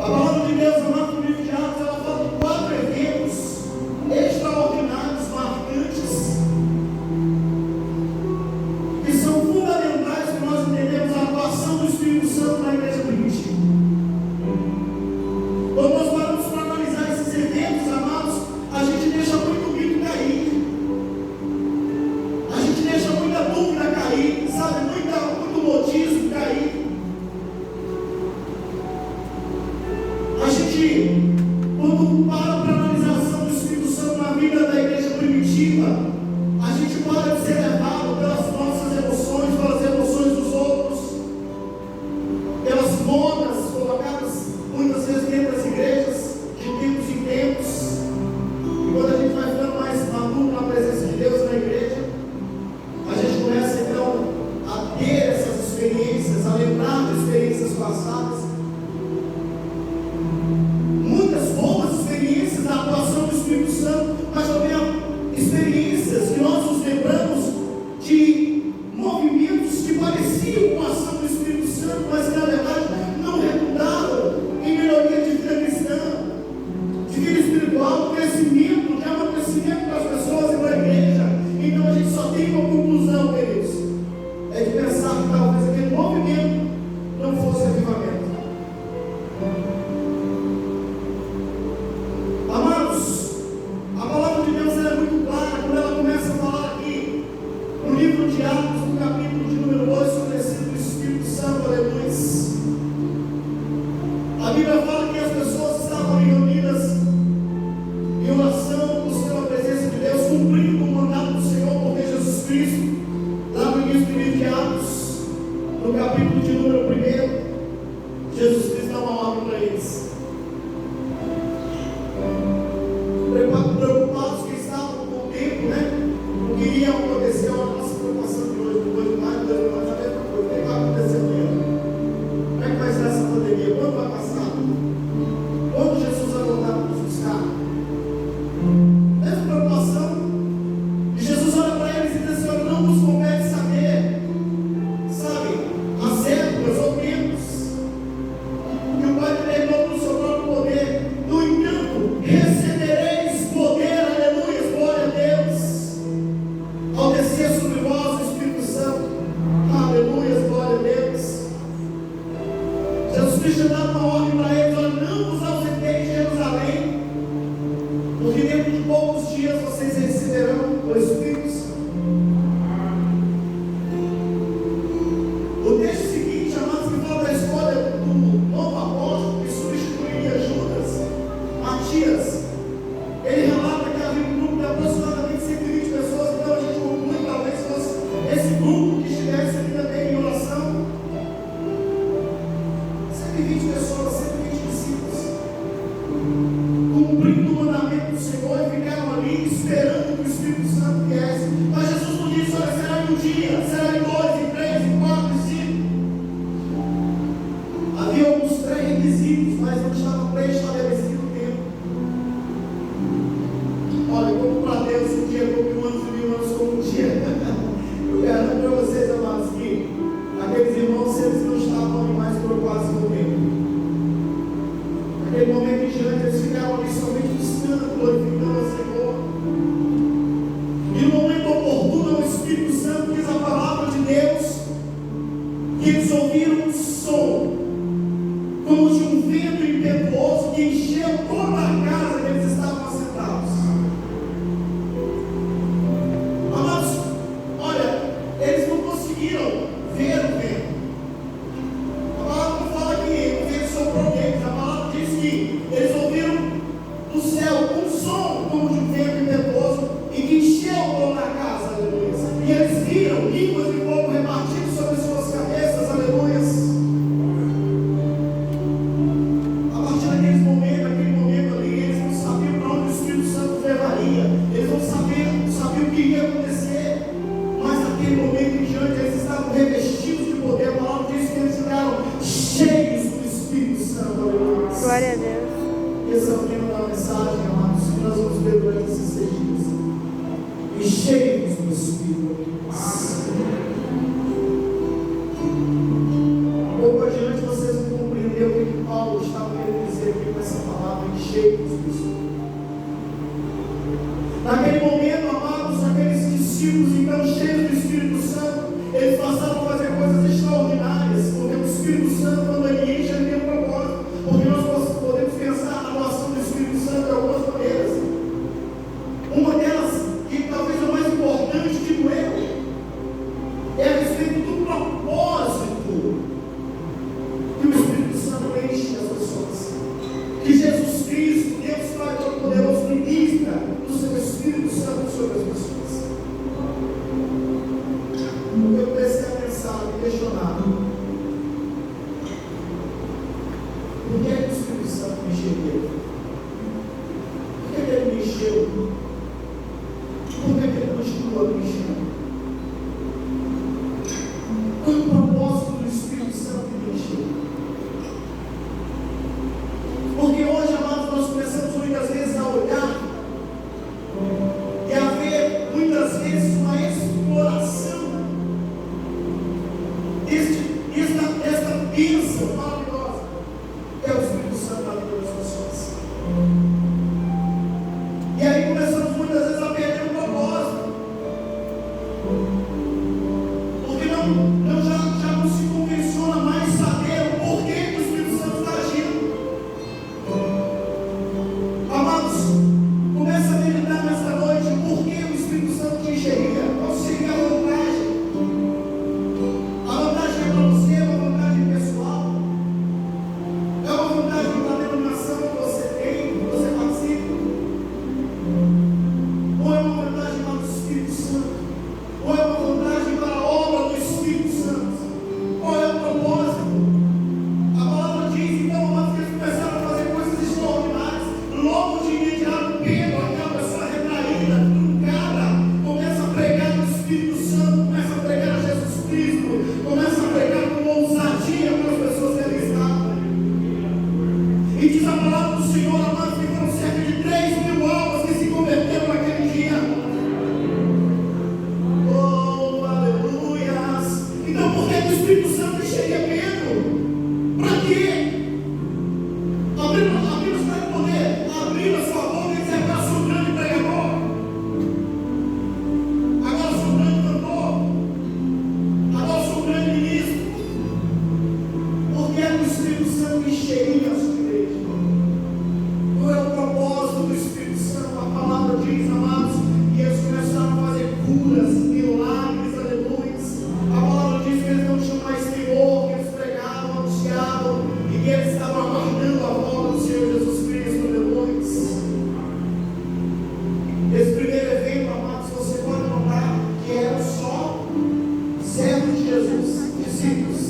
palavra de Deus, amado, no livro de Atos, ela fala de 4 eventos extraordinários, marcantes, que são fundamentais para nós entendermos a atuação do Espírito Santo na igreja primitiva. Quando nós paramos para analisar esses eventos, amados, a gente deixa muito mito cair, a gente deixa muita dúvida cair, sabe, muito modismo cair. A gente, quando para analisar a ação do Espírito Santo na vida da igreja primitiva, a gente para de ser levado pelas nossas emoções, pelas emoções dos outros, pelas modas colocadas muitas vezes dentro das igrejas, de tempos em tempos. E quando a gente vai ficando mais maduro na presença de Deus na igreja, a gente começa então a ter essas experiências, a lembrar de experiências passadas, muitas boas experiências da atuação do Espírito Santo, mas também experiências que nós nos lembramos de movimentos que pareciam com a ação do Espírito Santo, mas que na verdade não redundaram em melhoria de vida cristã, de vida espiritual, crescimento, de amadurecimento para as pessoas e para a igreja. Então a gente só tem uma conclusão, queridos, é de pensar que talvez aquele movimento não fosse avivamento. Amados, a palavra de Deus ela é muito clara quando ela começa a falar aqui no livro de Atos, no capítulo de número 8, sobre o descida do Espírito Santo, aleluia. A Bíblia fala que as pessoas estavam reunidas em oração, buscando a presença de Deus, cumprindo o mandato do Senhor por meio de Jesus Cristo. Lá no início do livro de Atos, no capítulo de número 1, Jesus Cristo dá uma ordem para eles. Preocupados que estavam com o tempo, né? Não queriam acontecer a nossa preocupação de hoje, depois de mais de 2 anos, a mesma coisa. O que vai acontecer amanhã? Como é que vai ser essa pandemia? Quando vai passar? Quando Jesus vai voltar para nos buscar? Essa preocupação. E Jesus olha para eles e diz assim: olha, não nos compete saber, sabe, as épocas ou tempos que o Pai determinou pelo seu próprio poder. No entanto, recebereis poder, aleluia, glória a Deus, ao descer sobre vós o Espírito Santo, aleluia, glória a Deus. Jesus Cristo dá uma ordem para eles: olha, não vos ausenteis de Jerusalém, porque dentro de poucos dias vocês receberão o Espírito Santo. O texto seguinte, amados, que fala da escolha do novo apóstolo que substituiria Judas, Matias, ele relata que havia um grupo de aproximadamente 120 pessoas. Então a gente conclui, talvez fosse esse grupo que estivesse ali também em oração. 120 pessoas, 120 discípulos, cumprindo o mandamento do Senhor, e ficaram ali esperando que o Espírito Santo viesse. Mas Jesus não disse: olha, será em um dia, será em 2, em 3, em 4, em 5. Havia alguns pré-requisitos, mas não estava pré-estabelecido o tempo. Olha, como para Deus um dia como 1.000 anos e 1.000 anos como um dia. Eu garanto para vocês, amados, que aqueles irmãos, eles não estavam mais preocupados com o tempo. Naquele momento em diante, eles ficaram ali somente buscando, glorificando ao Senhor. E no momento oportuno, o Espírito Santo diz a palavra de Deus, que eles ouviram um som, como de um vento impetuoso, que encheu toda a casa que eles estavam assentados. Amados, olha, eles não conseguiram ver o vento. A palavra não fala que o vento soprou neles. A palavra diz que eles ouviram do céu um som como de um vento impetuoso e que encheu toda a casa, aleluia. E eles viram línguas de fogo repartidas sobre suas cabeças, aleluia. A partir daquele momento ali, eles não sabiam para onde o Espírito Santo levaria, eles não sabiam o que ia acontecer, mas naquele momento em diante eles estavam revestidos de poder. A palavra diz que eles ficaram cheios do Espírito Santo, aleluia. Glória a Deus. Esse é o tema da mensagem, amados, que nós vamos ver durante esses 6 dias. E cheios do Espírito. Um pouco adiante vocês vão compreender o que Paulo estava querendo dizer cheios do Espírito Santo. Naquele momento, amados, aqueles discípulos então cheios do Espírito Santo, eles passaram a fazer coisas extraordinárias, porque o Espírito Santo, quando ele enche, ele tem um propósito, porque nós podemos pensar na atuação do Espírito Santo de algumas maneiras. Uma delas, que talvez é a mais importante, digo eu, é a respeito do propósito que o Espírito Santo enche as pessoas. Que Jesus Cristo, Deus Pai Todo-Poderoso, ministra do seu Espírito Santo sobre as pessoas. Eu comecei a pensar e questionar: por que o Espírito Santo me encheu? Por que ele me encheu? Por que ele continua me enchendo? Qual é o propósito do Espírito Santo que me encheu? Porque hoje, amados, nós começamos muitas vezes a olhar e a ver muitas vezes uma exploração desta bênção maravilhosa que é o Espírito Santo na vida das pessoas. E aí começamos muitas vezes a perder o propósito, porque já não se convenciona mais saber o porquê que o Espírito Santo está agindo. Amados, começa a meditar nesta noite por que o Espírito Santo te encheria. Qual seria a vantagem? A vantagem é para você, é uma vantagem pessoal, é uma vantagem para a denominação que você tem, que você participa, ou é uma vantagem para o Espírito Santo, ou é uma vantagem para a obra do Espírito Santo? Qual é o propósito? A palavra diz, então, amados, que eles começaram a fazer coisas extraordinárias. Logo de imediato, Pedro, aquela pessoa retraída, truncada, começa a pregar no Espírito Santo, começa a pregar a Jesus Cristo, começa a pregar com ousadia para as pessoas que ali estavam. E diz a palavra do Senhor, amados, que foram cerca de 3.000 almas que se converteram naquele dia. Oh, aleluias! Então, por que o Espírito Santo encheria Pedro? Para quê? Abrimos para poder abrir a sua boca e dizer: agora sou um grande pregador, agora sou um grande cantor, agora sou um grande ministro. Por que o Espírito Santo encheria a sua igreja? Qual é o propósito do Espírito Santo? A palavra diz, amados, que eles começaram a fazer curas, milagres, aleluia. A palavra diz que eles não tinham mais temor, que eles pregavam, anunciavam, e que eles estavam aguardando a volta do Senhor Jesus Cristo, aleluia. Esse primeiro evento, amados, você pode notar que eram só servos de Jesus, discípulos.